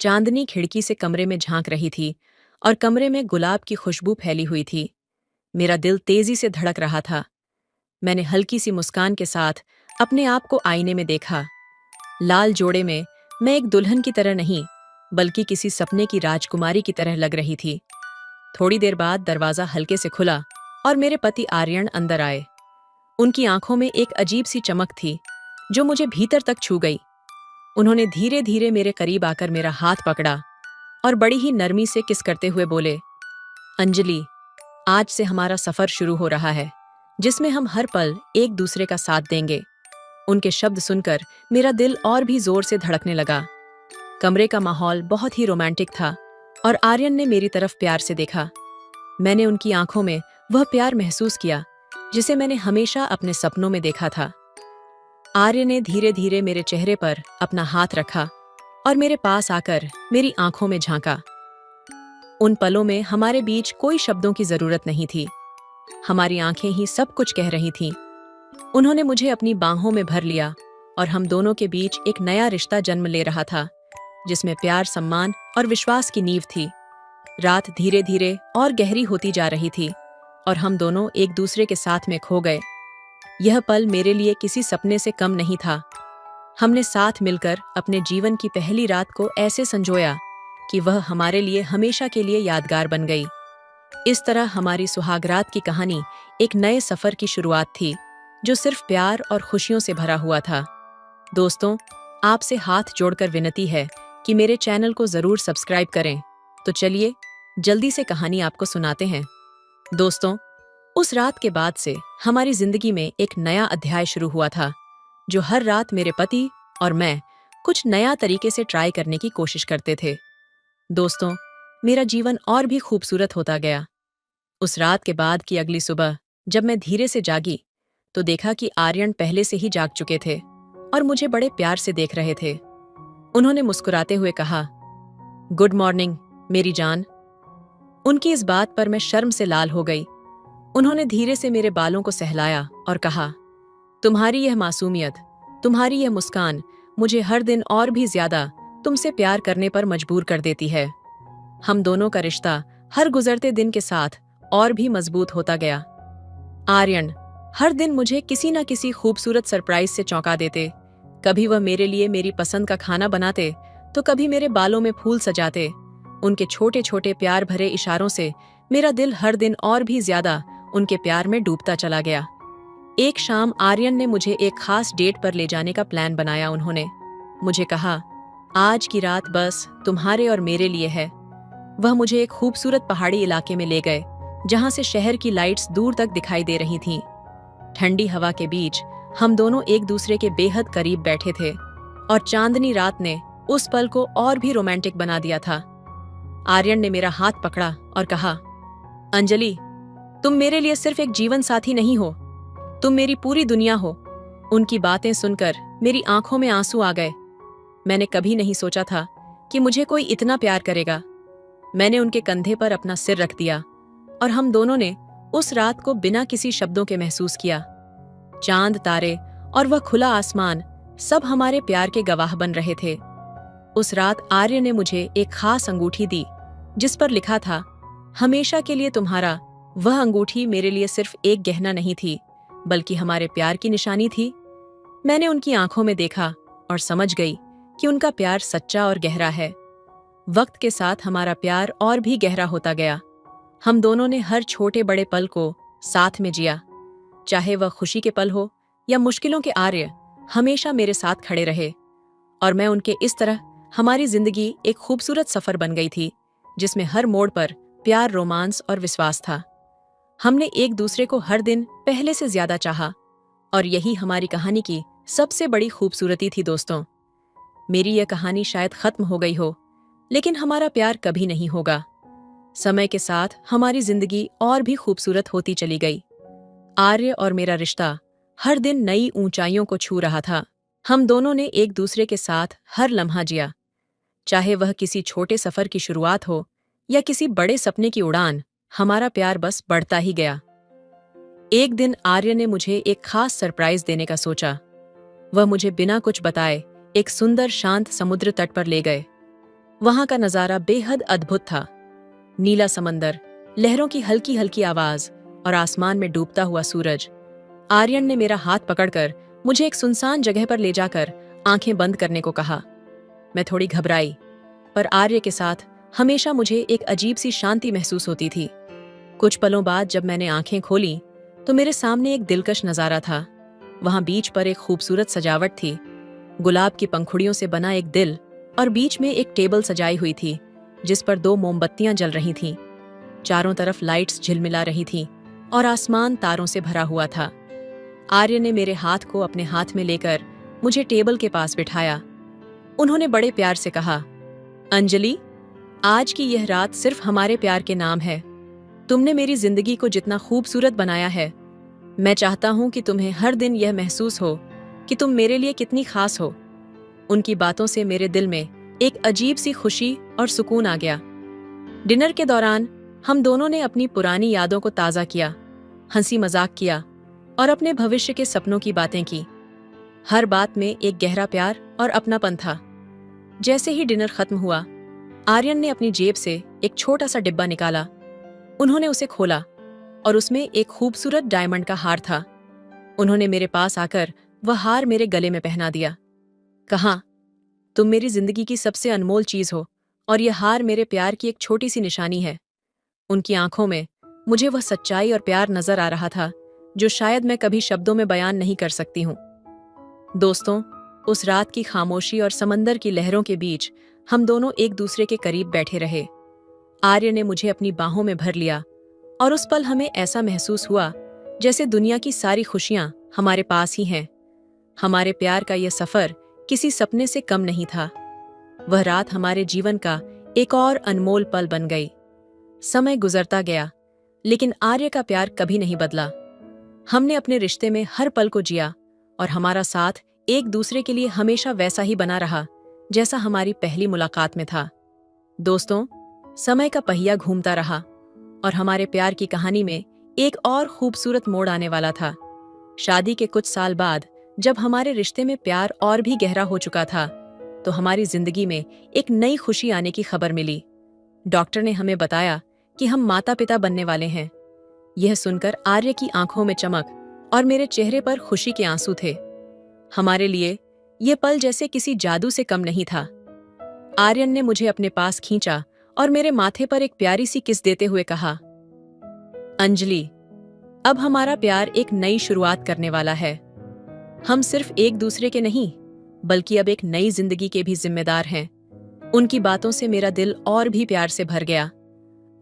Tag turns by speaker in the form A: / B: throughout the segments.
A: चांदनी खिड़की से कमरे में झांक रही थी और कमरे में गुलाब की खुशबू फैली हुई थी। मेरा दिल तेजी से धड़क रहा था। मैंने हल्की सी मुस्कान के साथ अपने आप को आईने में देखा। लाल जोड़े में मैं एक दुल्हन की तरह नहीं, बल्कि किसी सपने की राजकुमारी की तरह लग रही थी। थोड़ी देर बाद दरवाजा हल्के से खुला और मेरे पति आर्यन अंदर आए। उनकी आंखों में एक अजीब सी चमक थी जो मुझे भीतर तक छू गई। उन्होंने धीरे धीरे मेरे करीब आकर मेरा हाथ पकड़ा और बड़ी ही नरमी से किस करते हुए बोले, अंजलि, आज से हमारा सफर शुरू हो रहा है, जिसमें हम हर पल एक दूसरे का साथ देंगे। उनके शब्द सुनकर मेरा दिल और भी जोर से धड़कने लगा। कमरे का माहौल बहुत ही रोमांटिक था और आर्यन ने मेरी तरफ प्यार से देखा। मैंने उनकी आंखों में वह प्यार महसूस किया जिसे मैंने हमेशा अपने सपनों में देखा था। आर्य ने धीरे धीरे मेरे चेहरे पर अपना हाथ रखा और मेरे पास आकर मेरी आंखों में झांका। उन पलों में हमारे बीच कोई शब्दों की जरूरत नहीं थी। हमारी आंखें ही सब कुछ कह रही थीं। उन्होंने मुझे अपनी बाहों में भर लिया और हम दोनों के बीच एक नया रिश्ता जन्म ले रहा था, जिसमें प्यार, सम्मान और विश्वास की नींव थी। रात धीरे धीरे और गहरी होती जा रही थी और हम दोनों एक दूसरे के साथ में खो गए। यह पल मेरे लिए किसी सपने से कम नहीं था। हमने साथ मिलकर अपने जीवन की पहली रात को ऐसे संजोया कि वह हमारे लिए हमेशा के लिए यादगार बन गई। इस तरह हमारी सुहागरात की कहानी एक नए सफर की शुरुआत थी, जो सिर्फ प्यार और खुशियों से भरा हुआ था। दोस्तों, आपसे हाथ जोड़कर विनती है कि मेरे चैनल को जरूर सब्सक्राइब करें। तो चलिए जल्दी से कहानी आपको सुनाते हैं। दोस्तों, उस रात के बाद से हमारी जिंदगी में एक नया अध्याय शुरू हुआ था, जो हर रात मेरे पति और मैं कुछ नया तरीके से ट्राई करने की कोशिश करते थे। दोस्तों, मेरा जीवन और भी खूबसूरत होता गया। उस रात के बाद की अगली सुबह जब मैं धीरे से जागी तो देखा कि आर्यन पहले से ही जाग चुके थे और मुझे बड़े प्यार से देख रहे थे। उन्होंने मुस्कुराते हुए कहा, गुड मॉर्निंग मेरी जान। उनकी इस बात पर मैं शर्म से लाल हो गई। उन्होंने धीरे से मेरे बालों को सहलाया और कहा, तुम्हारी यह मासूमियत, तुम्हारी यह मुस्कान मुझे हर दिन और भी ज्यादा तुमसे प्यार करने पर मजबूर कर देती है। हम दोनों का रिश्ता हर गुजरते दिन के साथ और भी मजबूत होता गया। आर्यन हर दिन मुझे किसी न किसी खूबसूरत सरप्राइज से चौंका देते। कभी वह मेरे लिए मेरी पसंद का खाना बनाते तो कभी मेरे बालों में फूल सजाते। उनके छोटे छोटे प्यार भरे इशारों से मेरा दिल हर दिन और भी ज्यादा उनके प्यार में डूबता चला गया। एक शाम आर्यन ने मुझे एक खास डेट पर ले जाने का प्लान बनाया। उन्होंने मुझे कहा, आज की रात बस तुम्हारे और मेरे लिए है। वह मुझे एक खूबसूरत पहाड़ी इलाके में ले गए, जहां से शहर की लाइट्स दूर तक दिखाई दे रही थीं। ठंडी हवा के बीच हम दोनों एक दूसरे के बेहद करीब बैठे थे और चांदनी रात ने उस पल को और भी रोमांटिक बना दिया था। आर्यन ने मेरा हाथ पकड़ा और कहा, अंजलि, तुम मेरे लिए सिर्फ एक जीवन साथी नहीं हो, तुम मेरी पूरी दुनिया हो। उनकी बातें सुनकर मेरी आंखों में आंसू आ गए। मैंने कभी नहीं सोचा था कि मुझे कोई इतना प्यार करेगा। मैंने उनके कंधे पर अपना सिर रख दिया और हम दोनों ने उस रात को बिना किसी शब्दों के महसूस किया। चांद, तारे और वह खुला आसमान सब हमारे प्यार के गवाह बन रहे थे। उस रात आर्य ने मुझे एक खास अंगूठी दी, जिस पर लिखा था, हमेशा के लिए तुम्हारा। वह अंगूठी मेरे लिए सिर्फ एक गहना नहीं थी, बल्कि हमारे प्यार की निशानी थी। मैंने उनकी आंखों में देखा और समझ गई कि उनका प्यार सच्चा और गहरा है। वक्त के साथ हमारा प्यार और भी गहरा होता गया। हम दोनों ने हर छोटे बड़े पल को साथ में जिया। चाहे वह खुशी के पल हो या मुश्किलों के, आर्य हमेशा मेरे साथ खड़े रहे और मैं उनके इस तरह हमारी जिंदगी एक खूबसूरत सफर बन गई थी, जिसमें हर मोड़ पर प्यार, रोमांस और विश्वास था। हमने एक दूसरे को हर दिन पहले से ज्यादा चाहा और यही हमारी कहानी की सबसे बड़ी खूबसूरती थी। दोस्तों, मेरी यह कहानी शायद खत्म हो गई हो, लेकिन हमारा प्यार कभी नहीं होगा। समय के साथ हमारी जिंदगी और भी खूबसूरत होती चली गई। आर्य और मेरा रिश्ता हर दिन नई ऊंचाइयों को छू रहा था। हम दोनों ने एक दूसरे के साथ हर लम्हा जिया, चाहे वह किसी छोटे सफर की शुरुआत हो या किसी बड़े सपने की उड़ान। हमारा प्यार बस बढ़ता ही गया। एक दिन आर्य ने मुझे एक खास सरप्राइज देने का सोचा। वह मुझे बिना कुछ बताए एक सुंदर शांत समुद्र तट पर ले गए। वहां का नजारा बेहद अद्भुत था। नीला समंदर, लहरों की हल्की हल्की आवाज और आसमान में डूबता हुआ सूरज। आर्यन ने मेरा हाथ पकड़कर मुझे एक सुनसान जगह पर ले जाकर आंखें बंद करने को कहा। मैं थोड़ी घबराई, पर आर्य के साथ हमेशा मुझे एक अजीब सी शांति महसूस होती थी। कुछ पलों बाद जब मैंने आंखें खोली तो मेरे सामने एक दिलकश नजारा था। वहां बीच पर एक खूबसूरत सजावट थी, गुलाब की पंखुड़ियों से बना एक दिल, और बीच में एक टेबल सजाई हुई थी जिस पर 2 मोमबत्तियां जल रही थीं। चारों तरफ लाइट्स झिलमिला रही थीं और आसमान तारों से भरा हुआ था। आर्य ने मेरे हाथ को अपने हाथ में लेकर मुझे टेबल के पास बिठाया। उन्होंने बड़े प्यार से कहा, अंजलि, आज की यह रात सिर्फ हमारे प्यार के नाम है। तुमने मेरी जिंदगी को जितना खूबसूरत बनाया है, मैं चाहता हूं कि तुम्हें हर दिन यह महसूस हो कि तुम मेरे लिए कितनी खास हो। उनकी बातों से मेरे दिल में एक अजीब सी खुशी और सुकून आ गया। डिनर के दौरान हम दोनों ने अपनी पुरानी यादों को ताज़ा किया, हंसी मजाक किया और अपने भविष्य के सपनों की बातें की। हर बात में एक गहरा प्यार और अपनापन था। जैसे ही डिनर खत्म हुआ, आर्यन ने अपनी जेब से एक छोटा सा डिब्बा निकाला। उन्होंने उसे खोला और उसमें एक खूबसूरत डायमंड का हार था। उन्होंने मेरे पास आकर वह हार मेरे गले में पहना दिया। कहा, तुम मेरी जिंदगी की सबसे अनमोल चीज हो और यह हार मेरे प्यार की एक छोटी सी निशानी है। उनकी आंखों में मुझे वह सच्चाई और प्यार नजर आ रहा था जो शायद मैं कभी शब्दों में बयान नहीं कर सकती हूँ। दोस्तों, उस रात की खामोशी और समंदर की लहरों के बीच हम दोनों एक दूसरे के करीब बैठे रहे। आर्य ने मुझे अपनी बाहों में भर लिया और उस पल हमें ऐसा महसूस हुआ जैसे दुनिया की सारी खुशियां हमारे पास ही हैं। हमारे प्यार का यह सफर किसी सपने से कम नहीं था। वह रात हमारे जीवन का एक और अनमोल पल बन गई। समय गुजरता गया, लेकिन आर्य का प्यार कभी नहीं बदला। हमने अपने रिश्ते में हर पल को जिया और हमारा साथ एक दूसरे के लिए हमेशा वैसा ही बना रहा जैसा हमारी पहली मुलाकात में था। दोस्तों, समय का पहिया घूमता रहा और हमारे प्यार की कहानी में एक और खूबसूरत मोड़ आने वाला था। शादी के कुछ साल बाद जब हमारे रिश्ते में प्यार और भी गहरा हो चुका था, तो हमारी जिंदगी में एक नई खुशी आने की खबर मिली। डॉक्टर ने हमें बताया कि हम माता पिता बनने वाले हैं। यह सुनकर आर्य की आंखों में चमक और मेरे चेहरे पर खुशी के आंसू थे। हमारे लिए यह पल जैसे किसी जादू से कम नहीं था। आर्यन ने मुझे अपने पास खींचा और मेरे माथे पर एक प्यारी सी किस देते हुए कहा, अंजलि, अब हमारा प्यार एक नई शुरुआत करने वाला है। हम सिर्फ एक दूसरे के नहीं, बल्कि अब एक नई जिंदगी के भी जिम्मेदार हैं। उनकी बातों से मेरा दिल और भी प्यार से भर गया।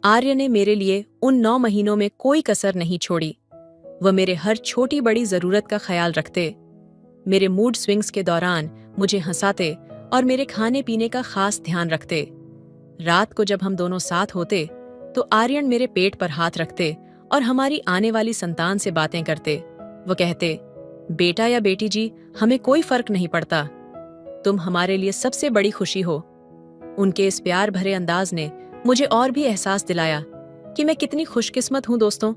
A: आर्य ने मेरे लिए उन 9 महीनों में कोई कसर नहीं छोड़ी। वह मेरे हर छोटी बड़ी जरूरत का ख्याल रखते, मेरे मूड स्विंग्स के दौरान मुझे हंसाते और मेरे खाने पीने का खास ध्यान रखते। रात को जब हम दोनों साथ होते तो आर्यन मेरे पेट पर हाथ रखते और हमारी आने वाली संतान से बातें करते। वो कहते, बेटा या बेटी जी, हमें कोई फर्क नहीं पड़ता, तुम हमारे लिए सबसे बड़ी खुशी हो। उनके इस प्यार भरे अंदाज ने मुझे और भी एहसास दिलाया कि मैं कितनी खुशकिस्मत हूं। दोस्तों,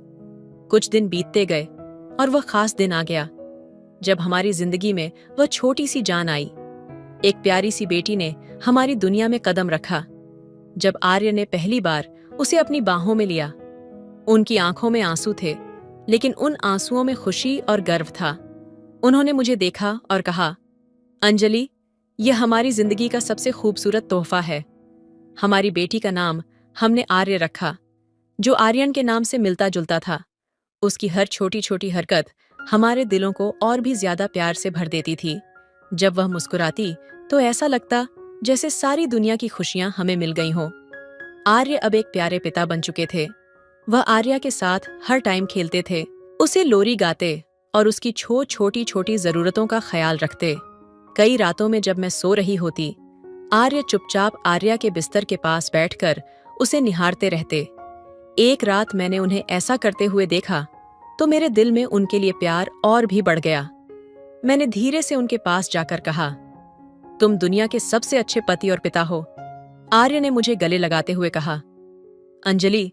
A: कुछ दिन बीतते गए और वह खास दिन आ गया जब हमारी जिंदगी में वह छोटी सी जान आई। एक प्यारी सी बेटी ने हमारी दुनिया में कदम रखा। जब आर्य ने पहली बार उसे अपनी बाहों में लिया, उनकी आंखों में आंसू थे, लेकिन उन आंसुओं में खुशी और गर्व था। उन्होंने मुझे देखा और कहा, अंजलि, यह हमारी जिंदगी का सबसे खूबसूरत तोहफा है। हमारी बेटी का नाम हमने आर्य रखा, जो आर्यन के नाम से मिलता जुलता था। उसकी हर छोटी छोटी हरकत हमारे दिलों को और भी ज्यादा प्यार से भर देती थी। जब वह मुस्कुराती तो ऐसा लगता जैसे सारी दुनिया की खुशियां हमें मिल गई हों। आर्य अब एक प्यारे पिता बन चुके थे। वह आर्या के साथ हर टाइम खेलते थे, उसे लोरी गाते और उसकी छोटी छोटी जरूरतों का ख्याल रखते। कई रातों में जब मैं सो रही होती, आर्य चुपचाप आर्या के बिस्तर के पास बैठकर उसे निहारते रहते। एक रात मैंने उन्हें ऐसा करते हुए देखा तो मेरे दिल में उनके लिए प्यार और भी बढ़ गया। मैंने धीरे से उनके पास जाकर कहा, तुम दुनिया के सबसे अच्छे पति और पिता हो। आर्य ने मुझे गले लगाते हुए कहा, अंजलि,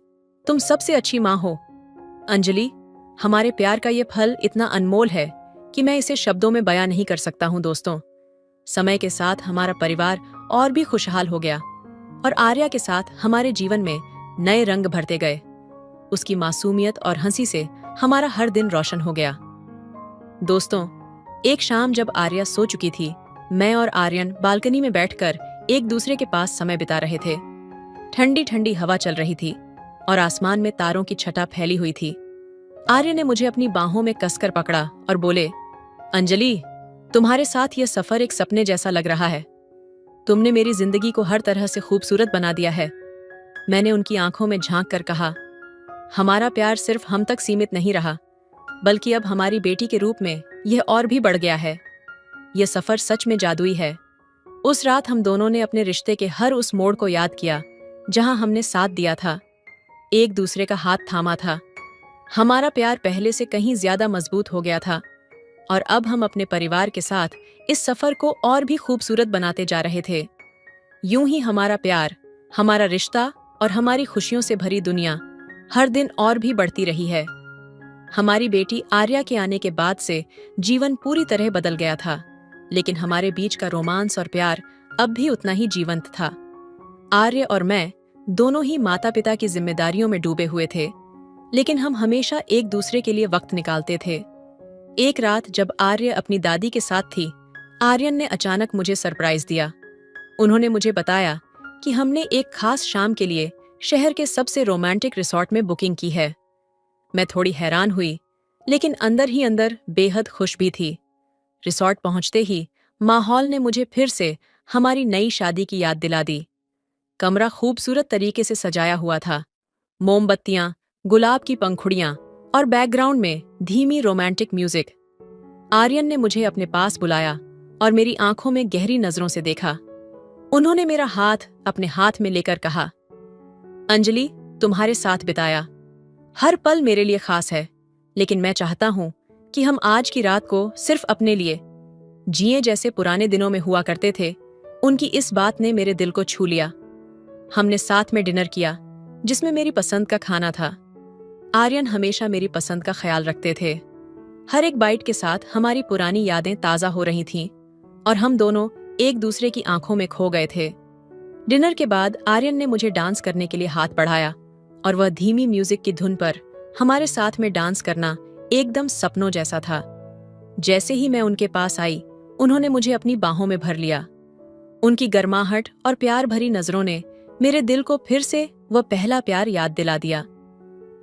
A: तुम सबसे अच्छी माँ हो। अंजलि, हमारे प्यार का ये फल इतना अनमोल है कि मैं इसे शब्दों में बयां नहीं कर सकता हूँ। दोस्तों, समय के साथ हमारा परिवार और भी खुशहाल हो गया। और आर्या के साथ हमारे जीवन में नए रंग भरते गए। उसकी मासूमियत और हंसी से हमारा हर दिन रोशन हो गया। दोस्तों, एक शाम जब आर्या सो चुकी थी, मैं और आर्यन बालकनी में बैठकर एक दूसरे के पास समय बिता रहे थे। ठंडी ठंडी हवा चल रही थी और आसमान में तारों की छटा फैली हुई थी। आर्य ने मुझे अपनी बाहों में कसकर पकड़ा और बोले, अंजलि, तुम्हारे साथ यह सफर एक सपने जैसा लग रहा है। तुमने मेरी जिंदगी को हर तरह से खूबसूरत बना दिया है। मैंने उनकी आंखों में झांक कर कहा, हमारा प्यार सिर्फ हम तक सीमित नहीं रहा, बल्कि अब हमारी बेटी के रूप में यह और भी बढ़ गया है। यह सफर सच में जादुई है। उस रात हम दोनों ने अपने रिश्ते के हर उस मोड़ को याद किया जहां हमने साथ दिया था, एक दूसरे का हाथ थामा था। हमारा प्यार पहले से कहीं ज्यादा मजबूत हो गया था और अब हम अपने परिवार के साथ इस सफर को और भी खूबसूरत बनाते जा रहे थे। यूं ही हमारा प्यार, हमारा रिश्ता और हमारी खुशियों से भरी दुनिया हर दिन और भी बढ़ती रही है। हमारी बेटी आर्या के आने के बाद से जीवन पूरी तरह बदल गया था, लेकिन हमारे बीच का रोमांस और प्यार अब भी उतना ही जीवंत था। आर्य और मैं दोनों ही माता पिता की जिम्मेदारियों में डूबे हुए थे, लेकिन हम हमेशा एक दूसरे के लिए वक्त निकालते थे। एक रात जब आर्य अपनी दादी के साथ थी, आर्यन ने अचानक मुझे सरप्राइज दिया। उन्होंने मुझे बताया कि हमने एक खास शाम के लिए शहर के सबसे रोमांटिक रिसॉर्ट में बुकिंग की है। मैं थोड़ी हैरान हुई, लेकिन अंदर ही अंदर बेहद खुश भी थी। रिसॉर्ट पहुंचते ही माहौल ने मुझे फिर से हमारी नई शादी की याद दिला दी। कमरा खूबसूरत तरीके से सजाया हुआ था। मोमबत्तियां, गुलाब की पंखुड़ियां और बैकग्राउंड में धीमी रोमांटिक म्यूजिक। आर्यन ने मुझे अपने पास बुलाया और मेरी आंखों में गहरी नजरों से देखा। उन्होंने मेरा हाथ अपने हाथ में लेकर कहा, अंजलि, तुम्हारे साथ बिताया हर पल मेरे लिए खास है, लेकिन मैं चाहता हूं कि हम आज की रात को सिर्फ अपने लिए जिए जैसे पुराने दिनों में हुआ करते थे। उनकी इस बात ने मेरे दिल को छू लिया। हमने साथ में डिनर किया, जिसमें मेरी पसंद का खाना था। आर्यन हमेशा मेरी पसंद का ख्याल रखते थे। हर एक बाइट के साथ हमारी पुरानी यादें ताज़ा हो रही थीं और हम दोनों एक दूसरे की आंखों में खो गए थे। डिनर के बाद आर्यन ने मुझे डांस करने के लिए हाथ बढ़ाया और वह धीमी म्यूजिक की धुन पर हमारे साथ में डांस करना एकदम सपनों जैसा था। जैसे ही मैं उनके पास आई, उन्होंने मुझे अपनी बाहों में भर लिया। उनकी गर्माहट और प्यार भरी नजरों ने मेरे दिल को फिर से वह पहला प्यार याद दिला दिया।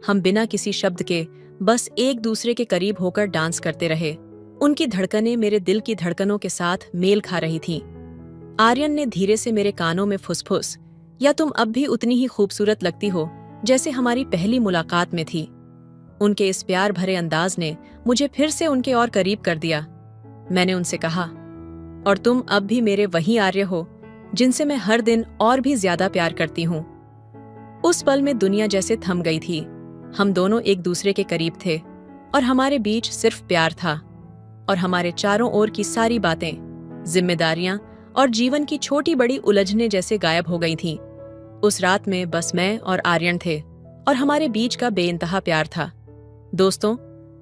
A: हम बिना किसी शब्द के बस एक दूसरे के करीब होकर डांस करते रहे। उनकी धड़कनें मेरे दिल की धड़कनों के साथ मेल खा रही थीं। आर्यन ने धीरे से मेरे कानों में फुसफुस, या तुम अब भी उतनी ही खूबसूरत लगती हो जैसे हमारी पहली मुलाकात में थी। उनके इस प्यार भरे अंदाज ने मुझे फिर से उनके और करीब कर दिया। मैंने उनसे कहा, और तुम अब भी मेरे वही आर्य हो जिनसे मैं हर दिन और भी ज्यादा प्यार करती हूँ। उस पल में दुनिया जैसे थम गई थी। हम दोनों एक दूसरे के करीब थे और हमारे बीच सिर्फ प्यार था, और हमारे चारों ओर की सारी बातें, जिम्मेदारियां और जीवन की छोटी बड़ी उलझनें जैसे गायब हो गई थीं। उस रात में बस मैं और आर्यन थे और हमारे बीच का बेइंतहा प्यार था। दोस्तों,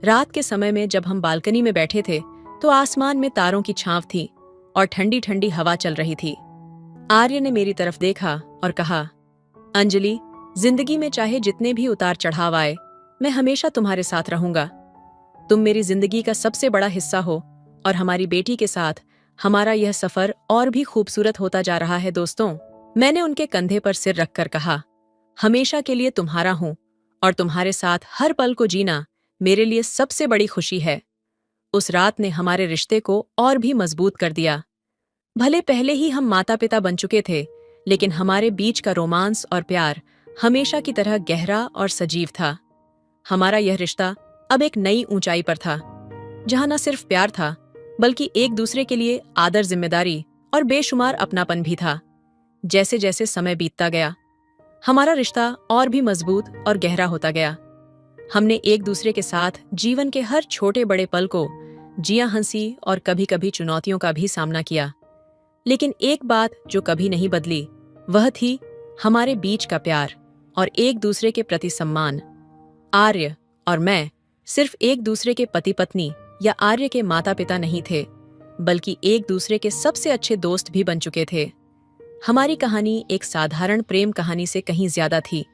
A: रात के समय में जब हम बालकनी में बैठे थे तो आसमान में तारों की छांव थी और ठंडी ठंडी हवा चल रही थी। आर्य ने मेरी तरफ देखा और कहा, अंजलि, जिंदगी में चाहे जितने भी उतार चढ़ाव आए, मैं हमेशा तुम्हारे साथ रहूंगा। तुम मेरी जिंदगी का सबसे बड़ा हिस्सा हो और हमारी बेटी के साथ हमारा यह सफर और भी खूबसूरत होता जा रहा है। दोस्तों, मैंने उनके कंधे पर सिर रखकर कहा, हमेशा के लिए तुम्हारा हूं और तुम्हारे साथ हर पल को जीना मेरे लिए सबसे बड़ी खुशी है। उस रात ने हमारे रिश्ते को और भी मजबूत कर दिया। भले पहले ही हम माता पिता बन चुके थे, लेकिन हमारे बीच का रोमांस और प्यार हमेशा की तरह गहरा और सजीव था। हमारा यह रिश्ता अब एक नई ऊंचाई पर था, जहां न सिर्फ प्यार था, बल्कि एक दूसरे के लिए आदर, जिम्मेदारी और बेशुमार अपनापन भी था। जैसे जैसे समय बीतता गया, हमारा रिश्ता और भी मजबूत और गहरा होता गया। हमने एक दूसरे के साथ जीवन के हर छोटे बड़े पल को जिया, हंसी और कभी कभी चुनौतियों का भी सामना किया। लेकिन एक बात जो कभी नहीं बदली, वह थी हमारे बीच का प्यार और एक दूसरे के प्रति सम्मान। आर्य और मैं सिर्फ एक दूसरे के पति पत्नी या आर्य के माता पिता नहीं थे, बल्कि एक दूसरे के सबसे अच्छे दोस्त भी बन चुके थे। हमारी कहानी एक साधारण प्रेम कहानी से कहीं ज्यादा थी।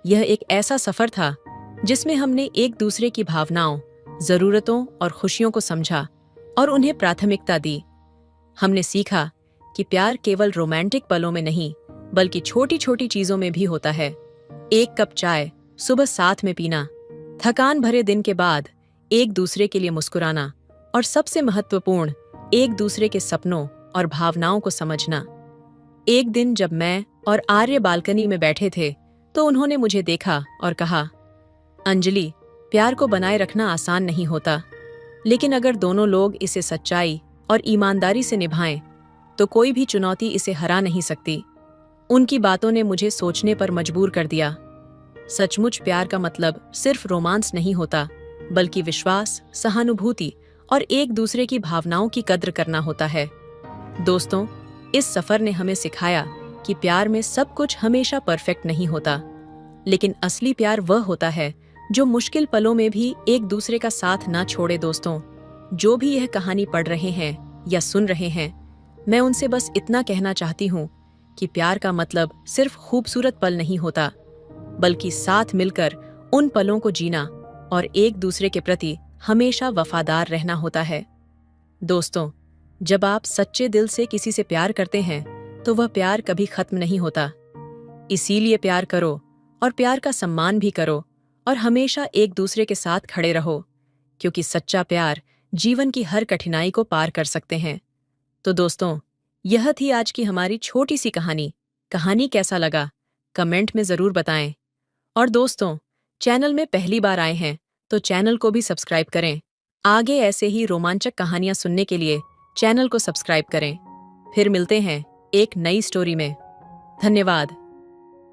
A: यह एक ऐसा सफर था जिसमें हमने एक दूसरे की भावनाओं, जरूरतों और खुशियों को समझा और उन्हें प्राथमिकता दी। हमने सीखा कि प्यार केवल रोमांटिक पलों में नहीं, बल्कि छोटी छोटी चीजों में भी होता है। एक कप चाय सुबह साथ में पीना, थकान भरे दिन के बाद एक दूसरे के लिए मुस्कुराना, और सबसे महत्वपूर्ण, एक दूसरे के सपनों और भावनाओं को समझना। एक दिन जब मैं और आर्य बालकनी में बैठे थे, तो उन्होंने मुझे देखा और कहा, अंजलि, प्यार को बनाए रखना आसान नहीं होता, लेकिन अगर दोनों लोग इसे सच्चाई और ईमानदारी से निभाएं, तो कोई भी चुनौती इसे हरा नहीं सकती। उनकी बातों ने मुझे सोचने पर मजबूर कर दिया। सचमुच प्यार का मतलब सिर्फ रोमांस नहीं होता, बल्कि विश्वास, सहानुभूति और एक दूसरे की भावनाओं की कद्र करना होता है। दोस्तों, इस सफर ने हमें सिखाया कि प्यार में सब कुछ हमेशा परफेक्ट नहीं होता, लेकिन असली प्यार वह होता है जो मुश्किल पलों में भी एक दूसरे का साथ ना छोड़े। दोस्तों, जो भी यह कहानी पढ़ रहे हैं या सुन रहे हैं, मैं उनसे बस इतना कहना चाहती हूँ कि प्यार का मतलब सिर्फ खूबसूरत पल नहीं होता, बल्कि साथ मिलकर उन पलों को जीना और एक दूसरे के प्रति हमेशा वफादार रहना होता है। दोस्तों, जब आप सच्चे दिल से किसी से प्यार करते हैं, तो वह प्यार कभी खत्म नहीं होता। इसीलिए प्यार करो और प्यार का सम्मान भी करो और हमेशा एक दूसरे के साथ खड़े रहो, क्योंकि सच्चा प्यार जीवन की हर कठिनाई को पार कर सकते हैं। तो दोस्तों, यह थी आज की हमारी छोटी सी कहानी। कहानी कैसा लगा, कमेंट में जरूर बताएं। और दोस्तों, चैनल में पहली बार आए हैं तो चैनल को भी सब्सक्राइब करें। आगे ऐसे ही रोमांचक कहानियां सुनने के लिए चैनल को सब्सक्राइब करें। फिर मिलते हैं एक नई स्टोरी में। धन्यवाद।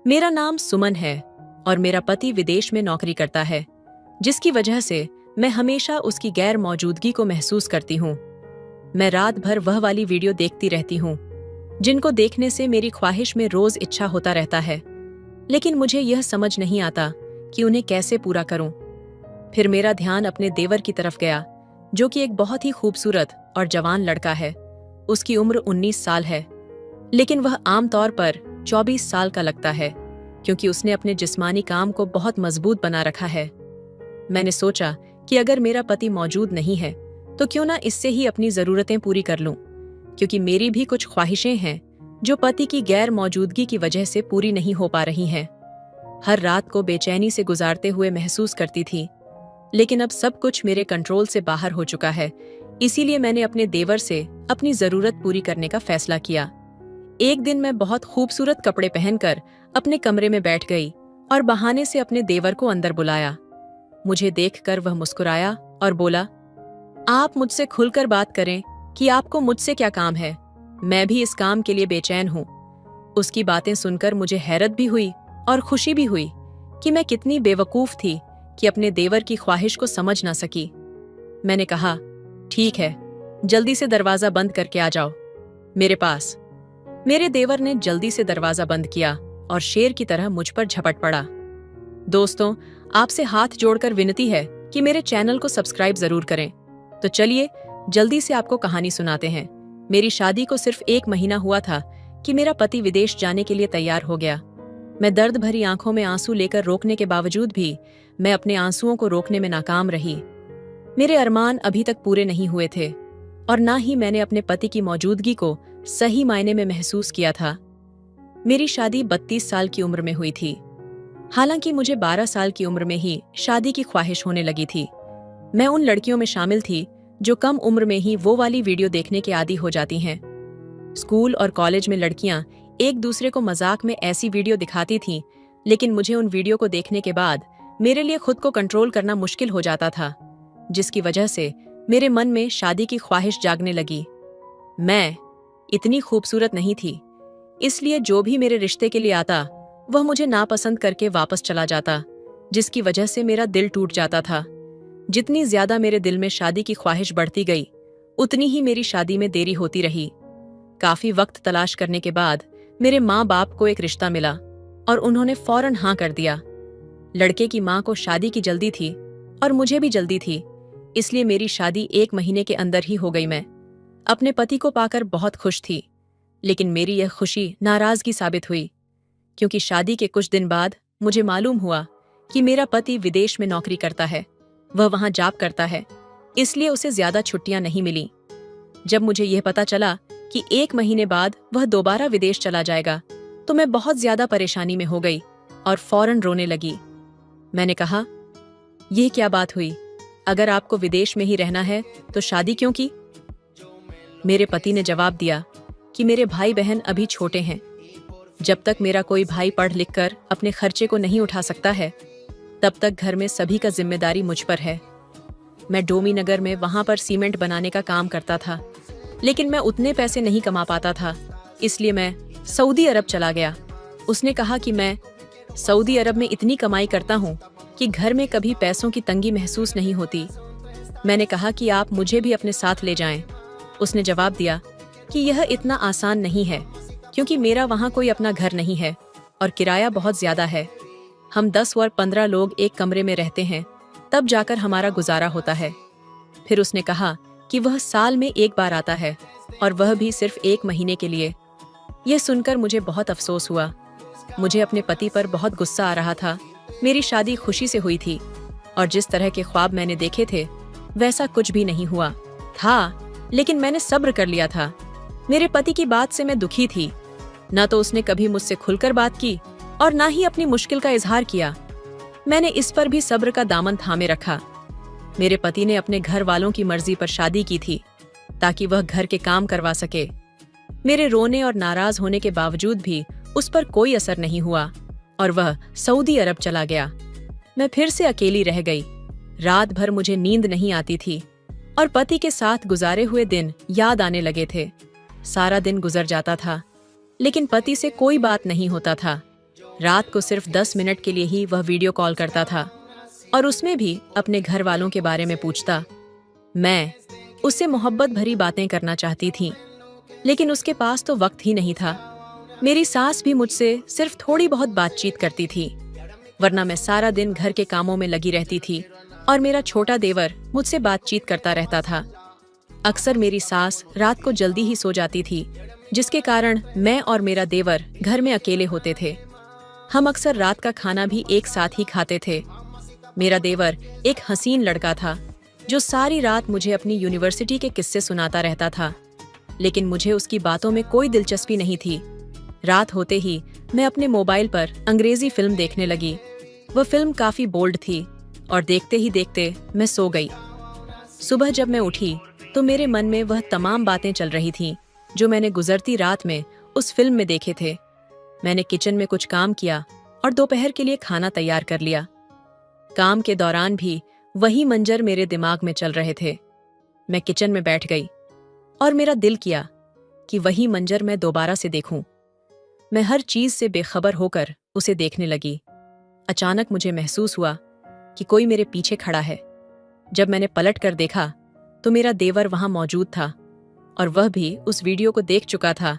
A: मेरा नाम सुमन है और मेरा पति विदेश में नौकरी करता है, जिसकी वजह से मैं हमेशा उसकी गैर मौजूदगी को महसूस करती हूँ। मैं रात भर वह वाली वीडियो देखती रहती हूँ जिनको देखने से मेरी ख्वाहिश में रोज इच्छा होता रहता है, लेकिन मुझे यह समझ नहीं आता कि उन्हें कैसे पूरा करूं। फिर मेरा ध्यान अपने देवर की तरफ गया, जो कि एक बहुत ही खूबसूरत और जवान लड़का है। उसकी उम्र 19 साल है, लेकिन वह आमतौर पर 24 साल का लगता है, क्योंकि उसने अपने जिस्मानी काम को बहुत मजबूत बना रखा है। मैंने सोचा कि अगर मेरा पति मौजूद नहीं है, तो क्यों ना इससे ही अपनी जरूरतें पूरी कर लूं, क्योंकि मेरी भी कुछ ख्वाहिशें हैं जो पति की गैर मौजूदगी की वजह से पूरी नहीं हो पा रही हैं। हर रात को बेचैनी से गुजारते हुए महसूस करती थी, लेकिन अब सब कुछ मेरे कंट्रोल से बाहर हो चुका है। इसीलिए मैंने अपने देवर से अपनी जरूरत पूरी करने का फैसला किया। एक दिन मैं बहुत खूबसूरत कपड़े पहनकर अपने कमरे में बैठ गई और बहाने से अपने देवर को अंदर बुलाया। मुझे देखकर वह मुस्कुराया और बोला, आप मुझसे खुलकर बात करें कि आपको मुझसे क्या काम है, मैं भी इस काम के लिए बेचैन हूँ। उसकी बातें सुनकर मुझे हैरत भी हुई और खुशी भी हुई कि मैं कितनी बेवकूफ थी कि अपने देवर की ख्वाहिश को समझ ना सकी। मैंने कहा, ठीक है, जल्दी से दरवाजा बंद करके आ जाओ मेरे पास। मेरे देवर ने जल्दी से दरवाजा बंद किया और शेर की तरह मुझ पर झपट पड़ा। दोस्तों, आपसे हाथ जोड़कर विनती है कि मेरे चैनल को सब्सक्राइब जरूर करें। तो चलिए जल्दी से आपको कहानी सुनाते हैं। मेरी शादी को सिर्फ 1 महीना हुआ था कि मेरा पति विदेश जाने के लिए तैयार हो गया। मैं दर्द भरी आंखों में आंसू लेकर रोकने के बावजूद भी मैं अपने आंसुओं को रोकने में नाकाम रही। मेरे अरमान अभी तक पूरे नहीं हुए थे और ना ही मैंने अपने पति की मौजूदगी को सही मायने में महसूस किया था। मेरी शादी 32 साल की उम्र में हुई थी। हालांकि मुझे 12 साल की उम्र में ही शादी की ख्वाहिश होने लगी थी। मैं उन लड़कियों में शामिल थी जो कम उम्र में ही वो वाली वीडियो देखने के आदी हो जाती हैं। स्कूल और कॉलेज में लड़कियां एक दूसरे को मजाक में ऐसी वीडियो दिखाती थीं, लेकिन मुझे उन वीडियो को देखने के बाद मेरे लिए खुद को कंट्रोल करना मुश्किल हो जाता था, जिसकी वजह से मेरे मन में शादी की ख्वाहिश जागने लगी। मैं इतनी खूबसूरत नहीं थी, इसलिए जो भी मेरे रिश्ते के लिए आता वह मुझे नापसंद करके वापस चला जाता, जिसकी वजह से मेरा दिल टूट जाता था। जितनी ज्यादा मेरे दिल में शादी की ख्वाहिश बढ़ती गई, उतनी ही मेरी शादी में देरी होती रही। काफी वक्त तलाश करने के बाद मेरे माँ बाप को एक रिश्ता मिला और उन्होंने फौरन हाँ कर दिया। लड़के की माँ को शादी की जल्दी थी और मुझे भी जल्दी थी, इसलिए मेरी शादी 1 महीने के अंदर ही हो गई। मैं अपने पति को पाकर बहुत खुश थी, लेकिन मेरी यह खुशी नाराजगी साबित हुई, क्योंकि शादी के कुछ दिन बाद मुझे मालूम हुआ कि मेरा पति विदेश में नौकरी करता है। वह वहां जॉब करता है, इसलिए उसे ज्यादा छुट्टियां नहीं मिली। जब मुझे यह पता चला कि 1 महीने बाद वह दोबारा विदेश चला जाएगा, तो मैं बहुत ज्यादा परेशानी में हो गई और फौरन रोने लगी। मैंने कहा, यह क्या बात हुई? अगर आपको विदेश में ही रहना है तो शादी क्यों की? मेरे पति ने जवाब दिया कि मेरे भाई बहन अभी छोटे हैं। जब तक मेरा कोई भाई पढ़ लिख कर अपने खर्चे को नहीं उठा सकता है, तब तक घर में सभी का जिम्मेदारी मुझ पर है। मैं डोमी नगर में वहां पर सीमेंट बनाने का काम करता था, लेकिन मैं उतने पैसे नहीं कमा पाता था, इसलिए मैं सऊदी अरब चला गया। उसने कहा कि मैं सऊदी अरब में इतनी कमाई करता हूँ कि घर में कभी पैसों की तंगी महसूस नहीं होती। मैंने कहा कि आप मुझे भी अपने साथ ले जाएं। उसने जवाब दिया कि यह इतना आसान नहीं है, क्योंकि मेरा वहाँ कोई अपना घर नहीं है और किराया बहुत ज्यादा है। हम 10 और 15 लोग एक कमरे में रहते हैं, तब जाकर हमारा गुजारा होता है। फिर उसने कहा कि वह साल में 1 बार आता है, और वह भी सिर्फ 1 महीने के लिए। यह सुनकर मुझे बहुत अफसोस हुआ। मुझे अपने पति पर बहुत गुस्सा आ रहा था। मेरी शादी खुशी से हुई थी, और जिस तरह के ख्वाब मैंने देखे थे वैसा कुछ भी नहीं हुआ था, लेकिन मैंने सब्र कर लिया था। मेरे पति की बात से मैं दुखी थी। न तो उसने कभी मुझसे खुलकर बात की और न ही अपनी मुश्किल का इजहार किया। मैंने इस पर भी सब्र का दामन थामे रखा। मेरे पति ने अपने घर वालों की मर्जी पर शादी की थी, ताकि वह घर के काम करवा सके। मेरे रोने और नाराज होने के बावजूद भी उस पर कोई असर नहीं हुआ और वह सऊदी अरब चला गया। मैं फिर से अकेली रह गई। रात भर मुझे नींद नहीं आती थी और पति के साथ गुजारे हुए दिन याद आने लगे थे। सारा दिन गुजर जाता था, लेकिन पति से कोई बात नहीं होता था। रात को सिर्फ 10 मिनट के लिए ही वह वीडियो कॉल करता था, और उसमें भी अपने घर वालों के बारे में पूछता। मैं उससे मोहब्बत भरी बातें करना चाहती थी, लेकिन उसके पास तो वक्त ही नहीं था। मेरी सास भी मुझसे सिर्फ थोड़ी बहुत बातचीत करती थी, वरना मैं सारा दिन घर के कामों में लगी रहती थी और मेरा छोटा देवर मुझसे बातचीत करता रहता था। अक्सर मेरी सास रात को जल्दी ही सो जाती थी, जिसके कारण मैं और मेरा देवर घर में अकेले होते थे। हम अक्सर रात का खाना भी एक साथ ही खाते थे। मेरा देवर एक हसीन लड़का था, जो सारी रात मुझे अपनी यूनिवर्सिटी के किस्से सुनाता रहता था, लेकिन मुझे उसकी बातों में कोई दिलचस्पी नहीं थी। रात होते ही मैं अपने मोबाइल पर अंग्रेजी फिल्म देखने लगी। वह फिल्म काफी बोल्ड थी और देखते ही देखते मैं सो गई। सुबह जब मैं उठी तो मेरे मन में वह तमाम बातें चल रही थीं जो मैंने गुजरती रात में उस फिल्म में देखे थे। मैंने किचन में कुछ काम किया और दोपहर के लिए खाना तैयार कर लिया। काम के दौरान भी वही मंजर मेरे दिमाग में चल रहे थे। मैं किचन में बैठ गई और मेरा दिल किया कि वही मंजर मैं दोबारा से देखूं। मैं हर चीज से बेखबर होकर उसे देखने लगी। अचानक मुझे महसूस हुआ कि कोई मेरे पीछे खड़ा है। जब मैंने पलट कर देखा तो मेरा देवर वहां मौजूद था और वह भी उस वीडियो को देख चुका था।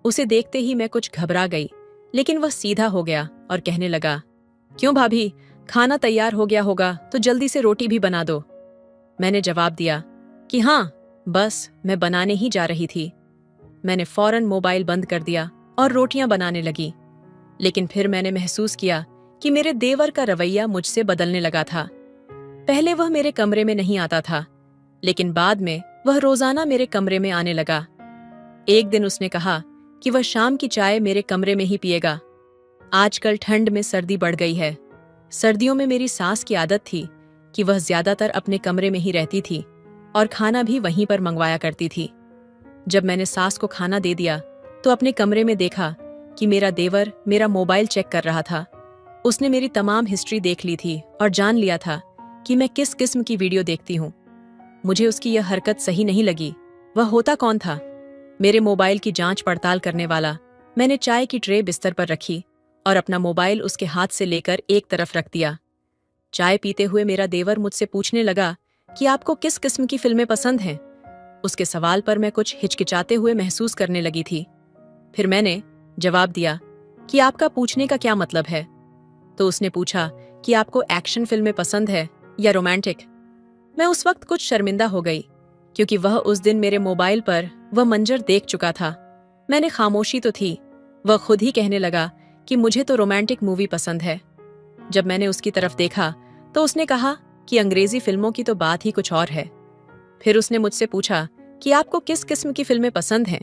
A: उसे देखते ही मैं कुछ घबरा गई, लेकिन वह सीधा हो गया और कहने लगा, क्यों भाभी, खाना तैयार हो गया होगा तो जल्दी से रोटी भी बना दो। मैंने जवाब दिया कि हाँ, बस मैं बनाने ही जा रही थी। मैंने फौरन मोबाइल बंद कर दिया और रोटियां बनाने लगी, लेकिन फिर मैंने महसूस किया कि मेरे देवर का रवैया मुझसे बदलने लगा था। पहले वह मेरे कमरे में नहीं आता था, लेकिन बाद में वह रोजाना मेरे कमरे में आने लगा। एक दिन उसने कहा कि वह शाम की चाय मेरे कमरे में ही पिएगा। आजकल ठंड में सर्दी बढ़ गई है। सर्दियों में मेरी सास की आदत थी कि वह ज्यादातर अपने कमरे में ही रहती थी और खाना भी वहीं पर मंगवाया करती थी। जब मैंने सास को खाना दे दिया तो अपने कमरे में देखा कि मेरा देवर मेरा मोबाइल चेक कर रहा था। उसने मेरी तमाम हिस्ट्री देख ली थी और जान लिया था कि मैं किस किस्म की वीडियो देखती हूँ। मुझे उसकी यह हरकत सही नहीं लगी। वह होता कौन था? मेरे मोबाइल की जांच पड़ताल करने वाला। मैंने चाय की ट्रे बिस्तर पर रखी और अपना मोबाइल उसके हाथ से लेकर एक तरफ रख दिया। चाय पीते हुए मेरा देवर मुझसे पूछने लगा कि आपको किस किस्म की फिल्में पसंद हैं। उसके सवाल पर मैं कुछ हिचकिचाते हुए महसूस करने लगी थी। फिर मैंने जवाब दिया कि आपका पूछने का क्या मतलब है? तो उसने पूछा कि आपको एक्शन फिल्में पसंद है या रोमांटिक। मैं उस वक्त कुछ शर्मिंदा हो गई, क्योंकि वह उस दिन मेरे मोबाइल पर वह मंजर देख चुका था। मैंने खामोशी तो थी। वह खुद ही कहने लगा कि मुझे तो रोमांटिक मूवी पसंद है। जब मैंने उसकी तरफ देखा तो उसने कहा कि अंग्रेजी फिल्मों की तो बात ही कुछ और है। फिर उसने मुझसे पूछा कि आपको किस किस्म की फिल्में पसंद हैं।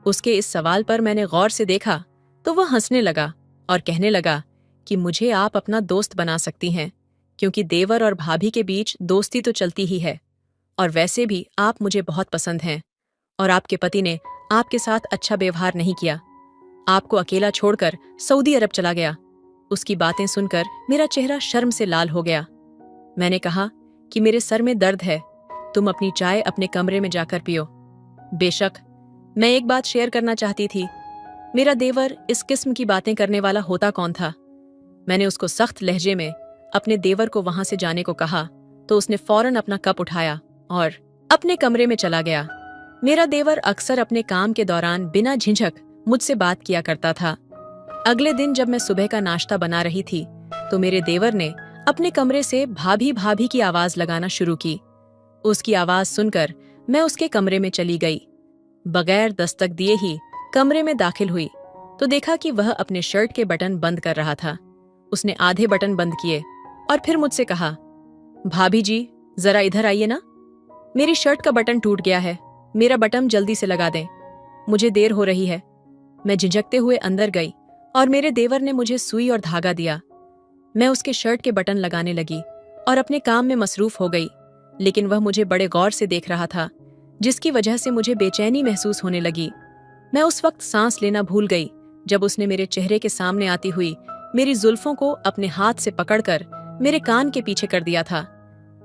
A: उसके इस सवाल पर मैंने गौर से देखा तो वह हंसने लगा और कहने लगा कि मुझे आप अपना दोस्त बना सकती हैं, क्योंकि देवर और भाभी के बीच दोस्ती तो चलती ही है, और वैसे भी आप मुझे बहुत पसंद हैं, और आपके पति ने आपके साथ अच्छा व्यवहार नहीं किया, आपको अकेला छोड़कर सऊदी अरब चला गया। उसकी बातें सुनकर मेरा चेहरा शर्म से लाल हो गया। मैंने कहा कि मेरे सर में दर्द है, तुम अपनी चाय अपने कमरे में जाकर पियो। बेशक, मैं एक बात शेयर करना चाहती थी। मेरा देवर इस किस्म की बातें करने वाला होता कौन था? मैंने उसको सख्त लहजे में अपने देवर को वहां से जाने को कहा तो उसने फौरन अपना कप उठाया और अपने कमरे में चला गया। मेरा देवर अक्सर अपने काम के दौरान बिना झिझक मुझसे बात किया करता था। अगले दिन जब मैं सुबह का नाश्ता बना रही थी तो मेरे देवर ने अपने कमरे से भाभी भाभी की आवाज लगाना शुरू की। उसकी आवाज सुनकर मैं उसके कमरे में चली गई। बगैर दस्तक दिए ही कमरे में दाखिल हुई तो देखा कि वह अपने शर्ट के बटन बंद कर रहा था। उसने आधे बटन बंद किए और फिर मुझसे कहा, भाभी जी, जरा इधर आइए ना, मेरी शर्ट का बटन टूट गया है, मेरा बटन जल्दी से लगा दें, मुझे देर हो रही है। मैं झिझकते हुए अंदर गई और मेरे देवर ने मुझे सुई और धागा दिया। मैं उसके शर्ट के बटन लगाने लगी और अपने काम में मसरूफ हो गई, लेकिन वह मुझे बड़े गौर से देख रहा था, जिसकी वजह से मुझे बेचैनी महसूस होने लगी। मैं उस वक्त सांस लेना भूल गई जब उसने मेरे चेहरे के सामने आती हुई मेरी जुल्फों को अपने हाथ से पकड़कर मेरे कान के पीछे कर दिया था।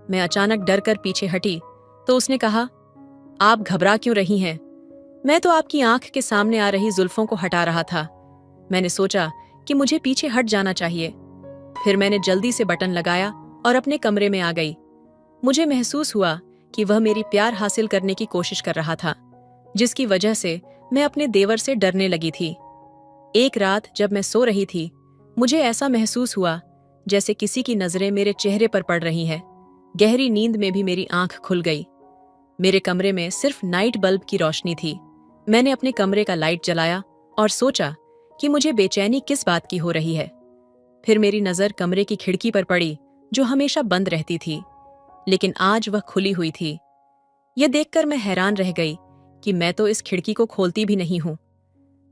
A: मैं अचानक डर कर पीछे हटी तो उसने कहा, आप घबरा क्यों रही हैं? मैं तो आपकी आंख के सामने आ रही जुल्फों को हटा रहा था। मैंने सोचा कि मुझे पीछे हट जाना चाहिए। फिर मैंने जल्दी से बटन लगाया और अपने कमरे में आ गई। मुझे महसूस हुआ कि वह मेरी प्यार हासिल करने की कोशिश कर रहा था, जिसकी वजह से मैं अपने देवर से डरने लगी थी। एक रात जब मैं सो रही थी, मुझे ऐसा महसूस हुआ जैसे किसी की नजरें मेरे चेहरे पर पड़ रही हैं। गहरी नींद में भी मेरी आंख खुल गई। मेरे कमरे में सिर्फ नाइट बल्ब की रोशनी थी। मैंने अपने कमरे का लाइट जलाया और सोचा कि मुझे बेचैनी किस बात की हो रही है। फिर मेरी नजर कमरे की खिड़की पर पड़ी, जो हमेशा बंद रहती थी, लेकिन आज वह खुली हुई थी। यह देखकर मैं हैरान रह गई कि मैं तो इस खिड़की को खोलती भी नहीं हूं।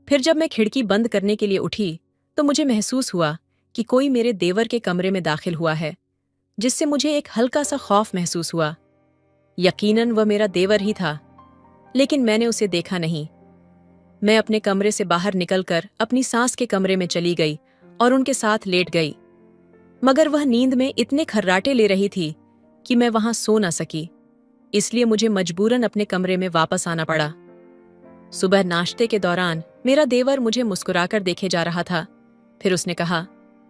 A: फिर जब मैं खिड़की बंद करने के लिए उठी तो मुझे महसूस हुआ कि कोई मेरे देवर के कमरे में दाखिल हुआ है, जिससे मुझे एक हल्का सा खौफ महसूस हुआ। यकीनन वह मेरा देवर ही था, लेकिन मैंने उसे देखा नहीं। मैं अपने कमरे से बाहर निकलकर अपनी सास के कमरे में चली गई और उनके साथ लेट गई, मगर वह नींद में इतने खर्राटे ले रही थी कि मैं वहां सो न सकी। इसलिए मुझे मजबूरन अपने कमरे में वापस आना पड़ा। सुबह नाश्ते के दौरान मेरा देवर मुझे मुस्कुराकर देखे जा रहा था। फिर उसने कहा,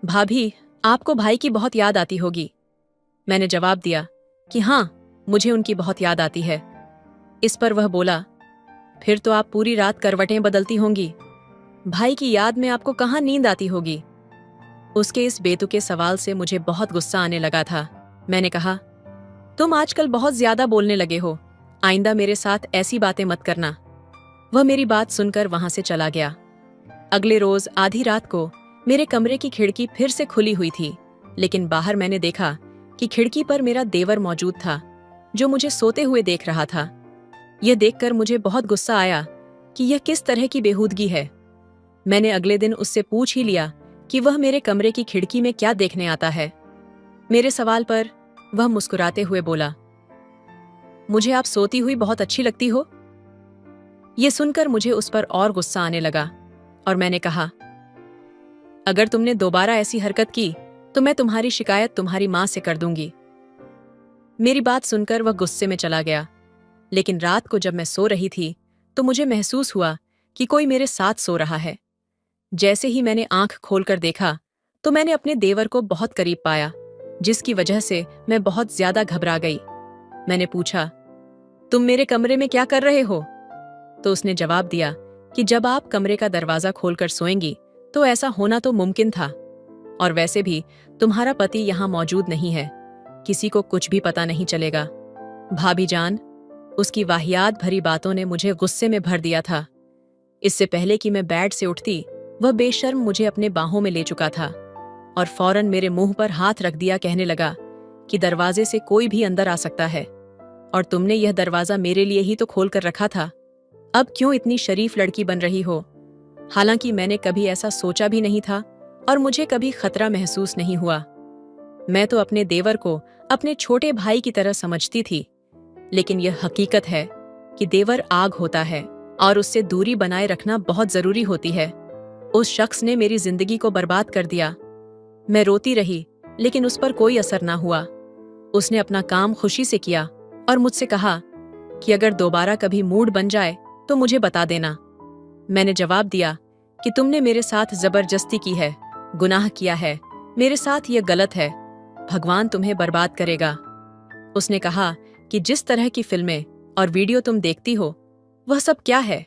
A: भाभी, आपको भाई की बहुत याद आती होगी। मैंने जवाब दिया कि हाँ, मुझे उनकी बहुत याद आती है। इस पर वह बोला, फिर तो आप पूरी रात करवटें बदलती होंगी, भाई की याद में आपको कहाँ नींद आती होगी। उसके इस बेतुके सवाल से मुझे बहुत गुस्सा आने लगा था। मैंने कहा, तुम आजकल बहुत ज्यादा बोलने लगे हो, आइंदा मेरे साथ ऐसी बातें मत करना। वह मेरी बात सुनकर वहां से चला गया। अगले रोज आधी रात को मेरे कमरे की खिड़की फिर से खुली हुई थी, लेकिन बाहर मैंने देखा कि खिड़की पर मेरा देवर मौजूद था, जो मुझे सोते हुए देख रहा था। यह देखकर मुझे बहुत गुस्सा आया कि यह किस तरह की बेहूदगी है। मैंने अगले दिन उससे पूछ ही लिया कि वह मेरे कमरे की खिड़की में क्या देखने आता है। मेरे सवाल पर वह मुस्कुराते हुए बोला, मुझे आप सोती हुई बहुत अच्छी लगती हो। यह सुनकर मुझे उस पर और गुस्सा आने लगा और मैंने कहा, अगर तुमने दोबारा ऐसी हरकत की तो मैं तुम्हारी शिकायत तुम्हारी मां से कर दूंगी। मेरी बात सुनकर वह गुस्से में चला गया, लेकिन रात को जब मैं सो रही थी तो मुझे महसूस हुआ कि कोई मेरे साथ सो रहा है। जैसे ही मैंने आंख खोलकर देखा तो मैंने अपने देवर को बहुत करीब पाया, जिसकी वजह से मैं बहुत ज्यादा घबरा गई। मैंने पूछा, तुम मेरे कमरे में क्या कर रहे हो? तो उसने जवाब दिया कि जब आप कमरे का दरवाजा खोलकर सोएंगी तो ऐसा होना तो मुमकिन था, और वैसे भी तुम्हारा पति यहाँ मौजूद नहीं है, किसी को कुछ भी पता नहीं चलेगा। भाभी जान, उसकी वाहियात भरी बातों ने मुझे गुस्से में भर दिया था। इससे पहले कि मैं बेड से उठती, वह बेशर्म मुझे अपने बाहों में ले चुका था और फौरन मेरे मुंह पर हाथ रख दिया, कहने लगा कि दरवाजे से कोई भी अंदर आ सकता है और तुमने यह दरवाजा मेरे लिए ही तो खोल कर रखा था। अब क्यों इतनी शरीफ लड़की बन रही हो? हालांकि मैंने कभी ऐसा सोचा भी नहीं था और मुझे कभी खतरा महसूस नहीं हुआ। मैं तो अपने देवर को अपने छोटे भाई की तरह समझती थी, लेकिन यह हकीकत है कि देवर आग होता है और उससे दूरी बनाए रखना बहुत जरूरी होती है। उस शख्स ने मेरी जिंदगी को बर्बाद कर दिया। मैं रोती रही, लेकिन उस पर कोई असर ना हुआ। उसने अपना काम खुशी से किया और मुझसे कहा कि अगर दोबारा कभी मूड बन जाए तो मुझे बता देना। मैंने जवाब दिया कि तुमने मेरे साथ जबरदस्ती की है, गुनाह किया है, मेरे साथ यह गलत है, भगवान तुम्हें बर्बाद करेगा। उसने कहा कि जिस तरह की फिल्में और वीडियो तुम देखती हो वह सब क्या है?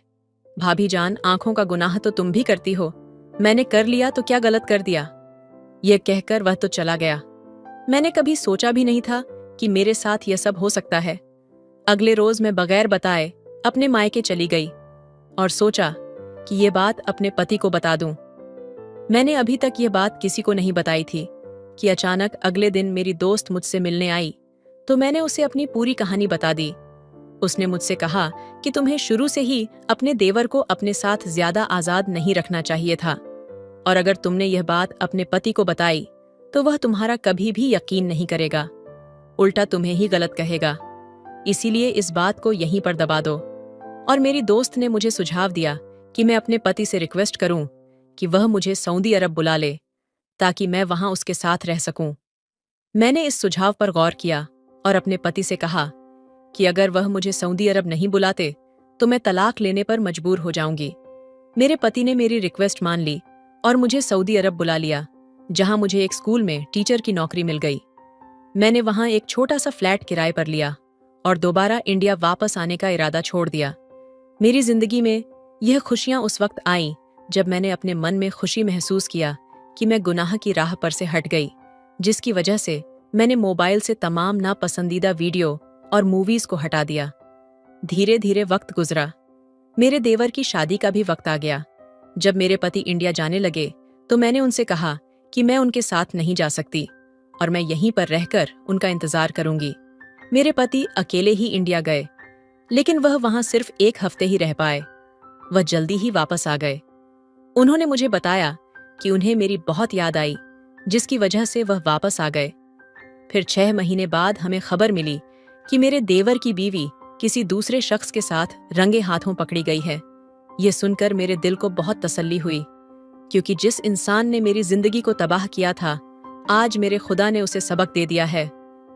A: भाभी जान, आंखों का गुनाह तो तुम भी करती हो, मैंने कर लिया तो क्या गलत कर दिया? यह कहकर वह तो चला गया। मैंने कभी सोचा भी नहीं था कि मेरे साथ यह सब हो सकता है। अगले रोज मैं बगैर बताए अपने मायके चली गई और सोचा कि यह बात अपने पति को बता दूं। मैंने अभी तक यह बात किसी को नहीं बताई थी कि अचानक अगले दिन मेरी दोस्त मुझसे मिलने आई तो मैंने उसे अपनी पूरी कहानी बता दी। उसने मुझसे कहा कि तुम्हें शुरू से ही अपने देवर को अपने साथ ज्यादा आजाद नहीं रखना चाहिए था और अगर तुमने यह बात अपने पति को बताई तो वह तुम्हारा कभी भी यकीन नहीं करेगा, उल्टा तुम्हें ही गलत कहेगा। इसीलिए इस बात को यहीं पर दबा दो। और मेरी दोस्त ने मुझे सुझाव दिया कि मैं अपने पति से रिक्वेस्ट करूं कि वह मुझे सऊदी अरब बुला ले ताकि मैं वहां उसके साथ रह सकूं। मैंने इस सुझाव पर गौर किया और अपने पति से कहा कि अगर वह मुझे सऊदी अरब नहीं बुलाते तो मैं तलाक लेने पर मजबूर हो जाऊंगी। मेरे पति ने मेरी रिक्वेस्ट मान ली और मुझे सऊदी अरब बुला लिया, जहां मुझे एक स्कूल में टीचर की नौकरी मिल गई। मैंने वहां एक छोटा सा फ्लैट किराए पर लिया और दोबारा इंडिया वापस आने का इरादा छोड़ दिया। मेरी जिंदगी में यह खुशियां उस वक्त आईं जब मैंने अपने मन में खुशी महसूस किया कि मैं गुनाह की राह पर से हट गई, जिसकी वजह से मैंने मोबाइल से तमाम नापसंदीदा वीडियो और मूवीज को हटा दिया। धीरे धीरे वक्त गुजरा। मेरे देवर की शादी का भी वक्त आ गया। जब मेरे पति इंडिया जाने लगे तो मैंने उनसे कहा कि मैं उनके साथ नहीं जा सकती और मैं यहीं पर रहकर उनका इंतजार करूंगी। मेरे पति अकेले ही इंडिया गए, लेकिन वह वहां सिर्फ 1 हफ्ते ही रह पाए। वह जल्दी ही वापस आ गए। उन्होंने मुझे बताया कि उन्हें मेरी बहुत याद आई, जिसकी वजह से वह वापस आ गए। फिर 6 महीने बाद हमें खबर मिली कि मेरे देवर की बीवी किसी दूसरे शख्स के साथ रंगे हाथों पकड़ी गई है। यह सुनकर मेरे दिल को बहुत तसल्ली हुई, क्योंकि जिस इंसान ने मेरी जिंदगी को तबाह किया था, आज मेरे खुदा ने उसे सबक दे दिया है।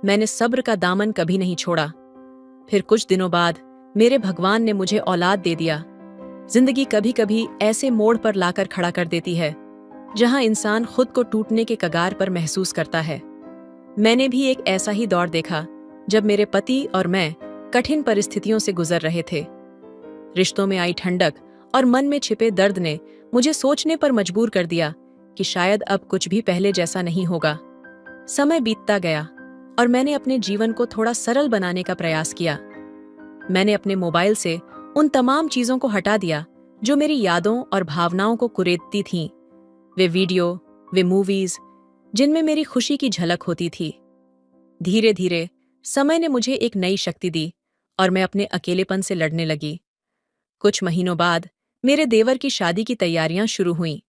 A: मैंने सब्र का दामन कभी नहीं छोड़ा। फिर कुछ दिनों बाद मेरे भगवान ने मुझे औलाद दे दिया। जिंदगी कभी कभी ऐसे मोड़ पर लाकर खड़ा कर देती है जहां इंसान खुद को टूटने के कगार पर महसूस करता है। मैंने भी एक ऐसा ही दौर देखा जब मेरे पति और मैं कठिन परिस्थितियों से गुजर रहे थे। रिश्तों में आई ठंडक और मन में छिपे दर्द ने मुझे सोचने पर मजबूर कर दिया कि शायद अब कुछ भी पहले जैसा नहीं होगा। समय बीतता गया और मैंने अपने जीवन को थोड़ा सरल बनाने का प्रयास किया। मैंने अपने मोबाइल से उन तमाम चीजों को हटा दिया जो मेरी यादों और भावनाओं को कुरेदती थीं। वे वीडियो, वे मूवीज जिनमें मेरी खुशी की झलक होती थी। धीरे धीरे समय ने मुझे एक नई शक्ति दी और मैं अपने अकेलेपन से लड़ने लगी। कुछ महीनों बाद मेरे देवर की शादी की तैयारियां शुरू हुईं।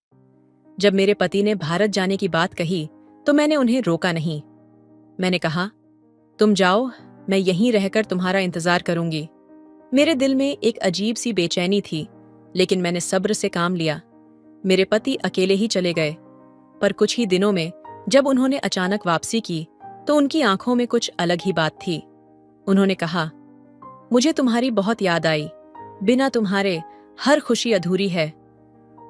A: जब मेरे पति ने भारत जाने की बात कही तो मैंने उन्हें रोका नहीं। मैंने कहा, तुम जाओ, मैं यहीं रहकर तुम्हारा इंतजार करूंगी। मेरे दिल में एक अजीब सी बेचैनी थी, लेकिन मैंने सब्र से काम लिया। मेरे पति अकेले ही चले गए, पर कुछ ही दिनों में जब उन्होंने अचानक वापसी की तो उनकी आंखों में कुछ अलग ही बात थी। उन्होंने कहा, मुझे तुम्हारी बहुत याद आई, बिना तुम्हारे हर खुशी अधूरी है।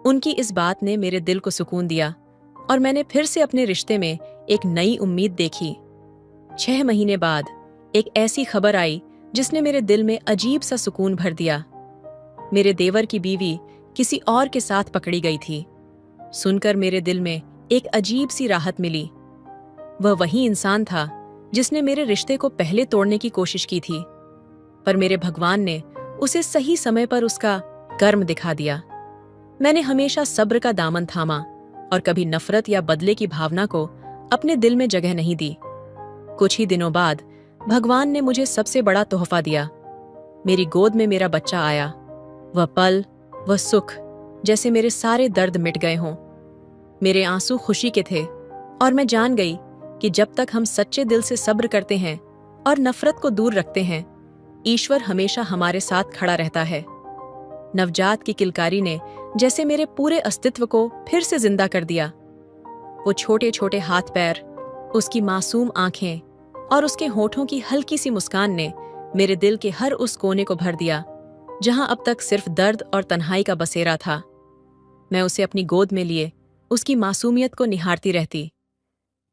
A: उनकी इस बात ने मेरे दिल को सुकून दिया और मैंने फिर से अपने रिश्ते में एक नई उम्मीद देखी। 6 महीने बाद एक ऐसी खबर आई जिसने मेरे दिल में अजीब सा सुकून भर दिया। मेरे देवर की बीवी किसी और के साथ पकड़ी गई थी। सुनकर मेरे दिल में एक अजीब सी राहत मिली। वह वही इंसान था जिसने मेरे रिश्ते को पहले तोड़ने की कोशिश की थी, पर मेरे भगवान ने उसे सही समय पर उसका कर्म दिखा दिया। मैंने हमेशा सब्र का दामन थामा और कभी नफरत या बदले की भावना को अपने दिल में जगह नहीं दी। कुछ ही दिनों बाद भगवान ने मुझे सबसे बड़ा तोहफा दिया। मेरी गोद में मेरा बच्चा आया। वह पल, वह सुख, जैसे मेरे सारे दर्द मिट गए हों। मेरे आंसू खुशी के थे और मैं जान गई कि जब तक हम सच्चे दिल से सब्र करते हैं और नफरत को दूर रखते हैं, ईश्वर हमेशा हमारे साथ खड़ा रहता है। नवजात की किलकारी ने जैसे मेरे पूरे अस्तित्व को फिर से जिंदा कर दिया। वो छोटे छोटे हाथ पैर, उसकी मासूम आंखें और उसके होठों की हल्की सी मुस्कान ने मेरे दिल के हर उस कोने को भर दिया जहां अब तक सिर्फ दर्द और तन्हाई का बसेरा था। मैं उसे अपनी गोद में लिए उसकी मासूमियत को निहारती रहती।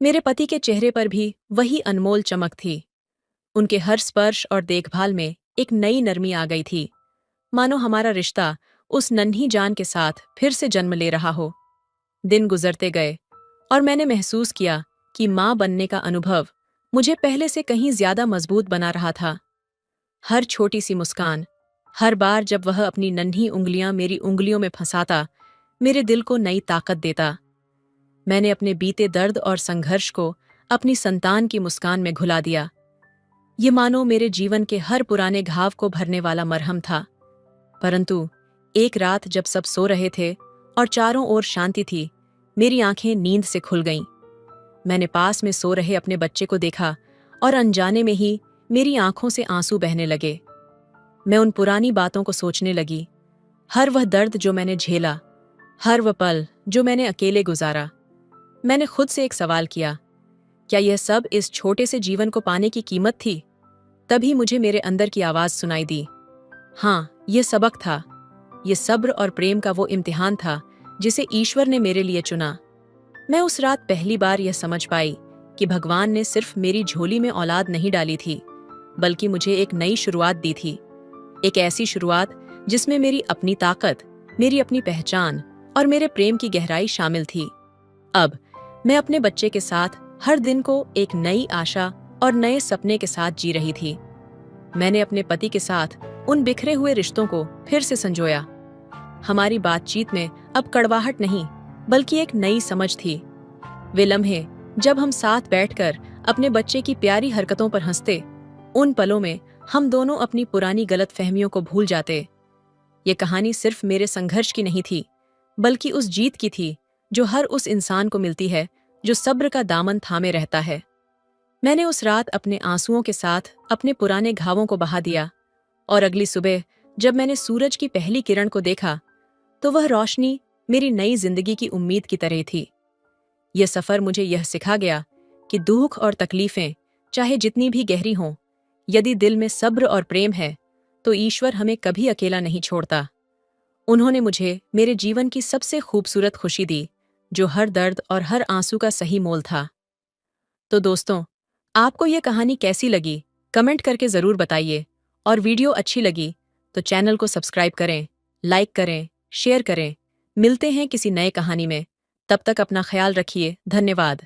A: मेरे पति के चेहरे पर भी वही अनमोल चमक थी। उनके हर स्पर्श और देखभाल में एक नई नरमी आ गई थी, मानो हमारा रिश्ता उस नन्ही जान के साथ फिर से जन्म ले रहा हो। दिन गुजरते गए और मैंने महसूस किया कि मां बनने का अनुभव मुझे पहले से कहीं ज्यादा मजबूत बना रहा था। हर छोटी सी मुस्कान, हर बार जब वह अपनी नन्ही उंगलियां मेरी उंगलियों में फंसाता, मेरे दिल को नई ताकत देता। मैंने अपने बीते दर्द और संघर्ष को अपनी संतान की मुस्कान में घुला दिया। ये मानो मेरे जीवन के हर पुराने घाव को भरने वाला मरहम था। परंतु एक रात जब सब सो रहे थे और चारों ओर शांति थी, मेरी आंखें नींद से खुल गईं। मैंने पास में सो रहे अपने बच्चे को देखा और अनजाने में ही मेरी आंखों से आंसू बहने लगे। मैं उन पुरानी बातों को सोचने लगी, हर वह दर्द जो मैंने झेला, हर वह पल जो मैंने अकेले गुजारा। मैंने खुद से एक सवाल किया, क्या यह सब इस छोटे से जीवन को पाने की कीमत थी? तभी मुझे मेरे अंदर की आवाज सुनाई दी, हाँ, यह सबक था। ये सब्र और प्रेम का वो इम्तिहान था जिसे ईश्वर ने मेरे लिए चुना। मैं उस रात पहली बार यह समझ पाई कि भगवान ने सिर्फ मेरी झोली में औलाद नहीं डाली थी, बल्कि मुझे एक नई शुरुआत दी थी। एक ऐसी शुरुआत जिसमें मेरी अपनी ताकत, मेरी अपनी पहचान और मेरे प्रेम की गहराई शामिल थी। अब मैं अपने बच्चे के साथ हर दिन को एक नई आशा और नए सपने के साथ जी रही थी। मैंने अपने पति के साथ उन बिखरे हुए रिश्तों को फिर से संजोया। हमारी बातचीत में अब कड़वाहट नहीं, बल्कि एक नई समझ थी। वे लम्हे जब हम साथ बैठकर अपने बच्चे की प्यारी हरकतों पर हंसते, उन पलों में हम दोनों अपनी पुरानी गलतफहमियों को भूल जाते। ये कहानी सिर्फ मेरे संघर्ष की नहीं थी, बल्कि उस जीत की थी जो हर उस इंसान को मिलती है जो सब्र का दामन थामे रहता है। मैंने उस रात अपने आंसुओं के साथ अपने पुराने घावों को बहा दिया और अगली सुबह जब मैंने सूरज की पहली किरण को देखा, तो वह रोशनी मेरी नई जिंदगी की उम्मीद की तरह थी। यह सफर मुझे यह सिखा गया कि दुख और तकलीफें चाहे जितनी भी गहरी हों, यदि दिल में सब्र और प्रेम है तो ईश्वर हमें कभी अकेला नहीं छोड़ता। उन्होंने मुझे मेरे जीवन की सबसे खूबसूरत खुशी दी, जो हर दर्द और हर आंसू का सही मोल था। तो दोस्तों, आपको यह कहानी कैसी लगी? कमेंट करके जरूर बताइए, और वीडियो अच्छी लगी तो चैनल को सब्सक्राइब करें, लाइक करें, शेयर करें। मिलते हैं किसी नए कहानी में। तब तक अपना ख्याल रखिए। धन्यवाद।